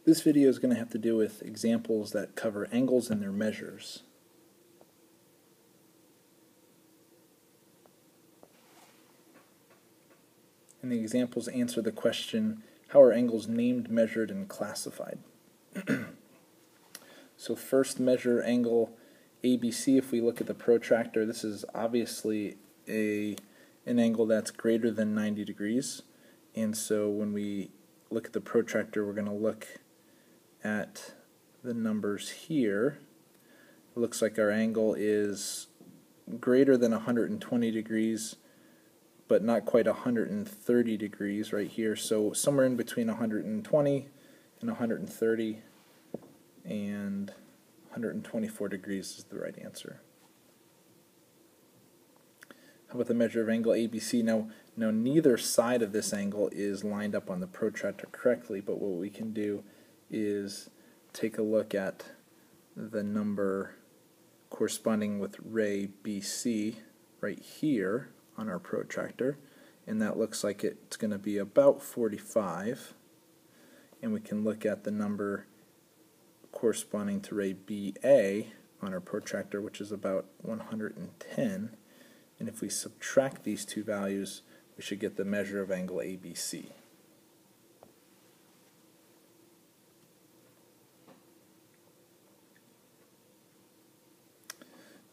This video is going to have to do with examples that cover angles and their measures. And the examples answer the question, how are angles named, measured, and classified? So first, measure angle ABC. If we look at the protractor, this is obviously an angle that's greater than 90 degrees. And so when we look at the protractor, we're going to look at the numbers here. It looks like our angle is greater than 120 degrees, but not quite 130 degrees right here. So somewhere in between 120 and 130, and 124 degrees is the right answer. How about the measure of angle ABC? Now neither side of this angle is lined up on the protractor correctly, but what we can do is take a look at the number corresponding with ray BC right here on our protractor, and that looks like it's going to be about 45, and we can look at the number corresponding to ray BA on our protractor, which is about 110, and if we subtract these two values, we should get the measure of angle ABC.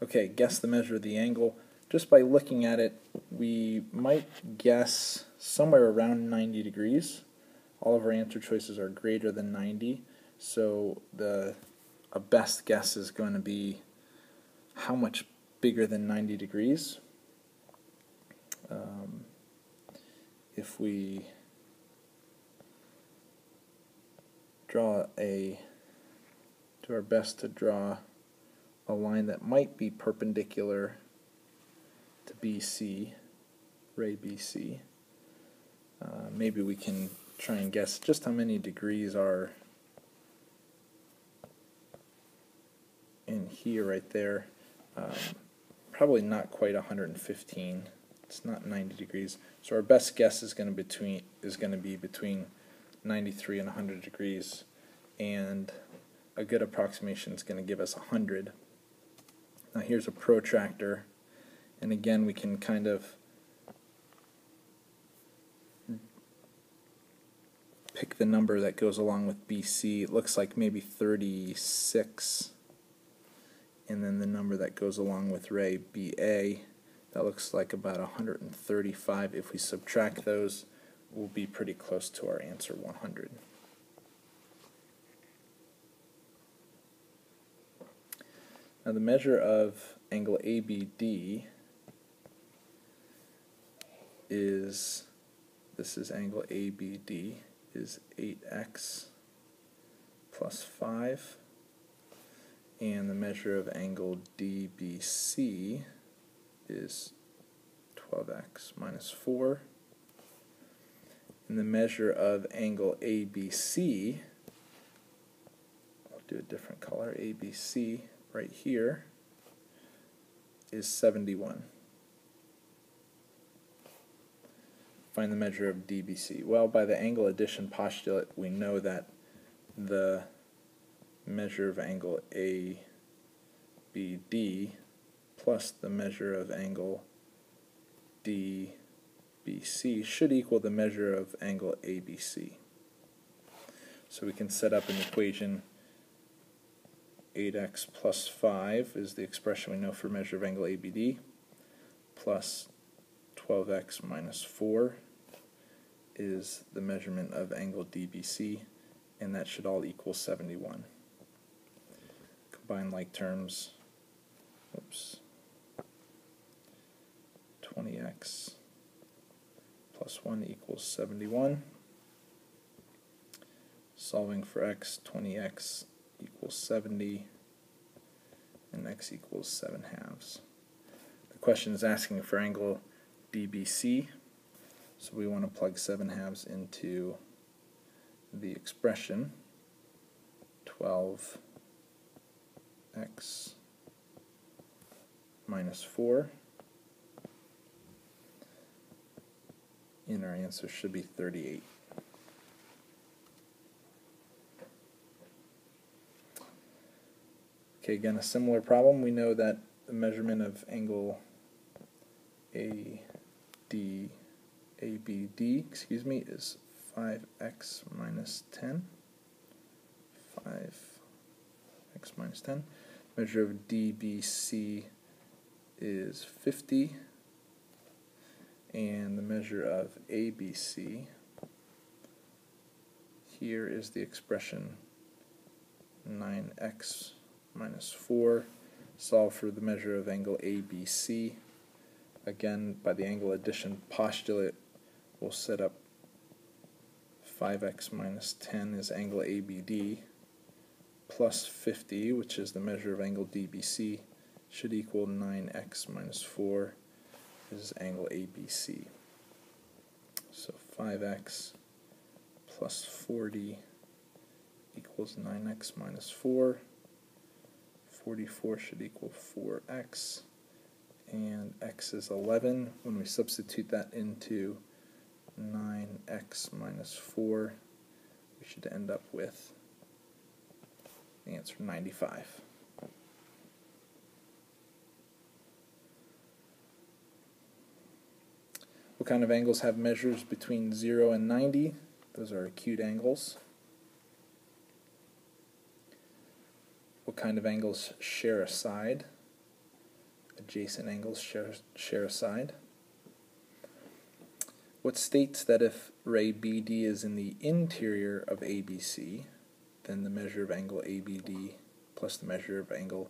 Okay, guess the measure of the angle. Just by looking at it, we might guess somewhere around 90 degrees. All of our answer choices are greater than 90, so a best guess is going to be how much bigger than 90 degrees. If we do our best to draw a line that might be perpendicular to BC, ray BC, maybe we can try and guess just how many degrees are in here right there. Probably not quite 115. It's not 90 degrees. So our best guess is going to be between 93 and 100 degrees, and a good approximation is going to give us 100. Now here's a protractor, and again we can kind of pick the number that goes along with BC. It looks like maybe 36, and then the number that goes along with ray BA, that looks like about 135. If we subtract those, we'll be pretty close to our answer, 100. Now the measure of angle ABD is, this is angle ABD, is 8x plus 5, and the measure of angle DBC is 12x minus 4, and the measure of angle ABC, I'll do a different color, ABC right here, is 71. Find the measure of DBC. Well, by the angle addition postulate, we know that the measure of angle ABD plus the measure of angle DBC should equal the measure of angle ABC. So we can set up an equation. 8x plus 5 is the expression we know for measure of angle ABD, plus 12x minus 4 is the measurement of angle DBC, and that should all equal 71. Combine like terms, 20x plus 1 equals 71. Solving for x, 20x equals 70, and x equals 7/2. The question is asking for angle DBC, so we want to plug 7/2 into the expression. 12x minus 4, and our answer should be 38. Okay, again, a similar problem. We know that the measurement of angle ABD, is 5x minus 10. 5x minus 10. Measure of DBC is 50. And the measure of ABC, here is the expression 9x minus 4. Solve for the measure of angle ABC. Again, by the angle addition postulate, we'll set up 5x minus 10 is angle ABD, plus 50, which is the measure of angle DBC, should equal 9x minus 4 is angle ABC. So 5x plus 40 equals 9x minus 4. 44 should equal 4x, and x is 11. When we substitute that into 9x minus 4, we should end up with the answer 95. What kind of angles have measures between 0 and 90? Those are acute angles. What kind of angles share a side? Adjacent angles share a side. What states that if ray BD is in the interior of ABC, then the measure of angle ABD plus the measure of angle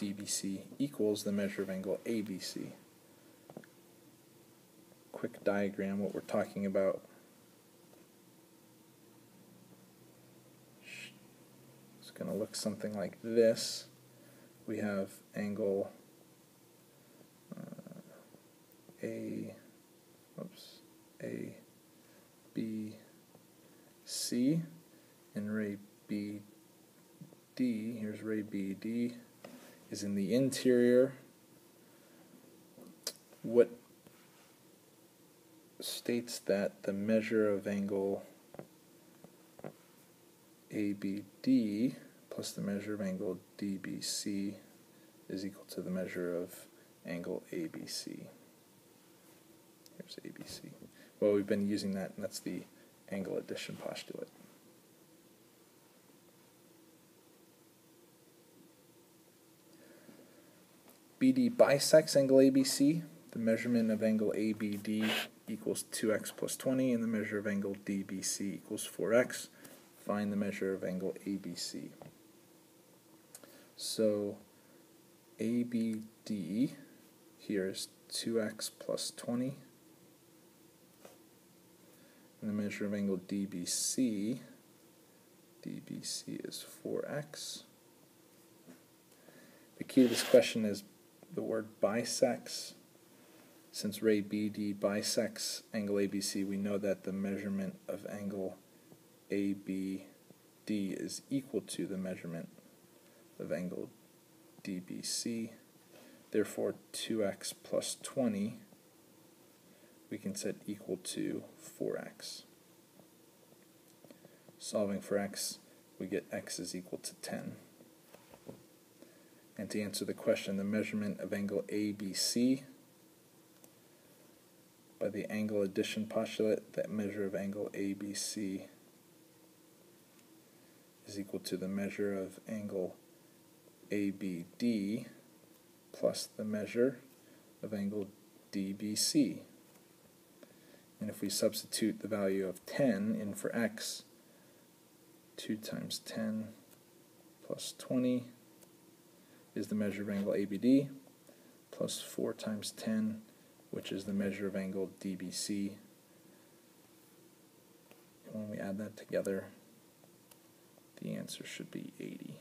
DBC equals the measure of angle ABC? Quick diagram, what we're talking about. It's going to look something like this. We have angle ABC and ray BD. Here's ray BD is in the interior. What states that the measure of angle ABD plus the measure of angle DBC is equal to the measure of angle ABC. Here's ABC. Well, we've been using that, and that's the angle addition postulate. BD bisects angle ABC. The measurement of angle ABD equals 2x plus 20, and the measure of angle DBC equals 4x. Find the measure of angle ABC. So ABD here is 2x plus 20, and the measure of angle DBC is 4x. The key to this question is the word bisects. Since ray BD bisects angle ABC, we know that the measurement of angle ABD is equal to the measurement of angle DBC. Therefore, 2x plus 20 we can set equal to 4x. Solving for x, we get x is equal to 10. And to answer the question, the measurement of angle ABC by the angle addition postulate, that measure of angle ABC is equal to the measure of angle ABD plus the measure of angle DBC. And if we substitute the value of 10 in for x, 2 times 10 plus 20 is the measure of angle ABD, plus 4 times 10, which is the measure of angle DBC. And when we add that together, the answer should be 80.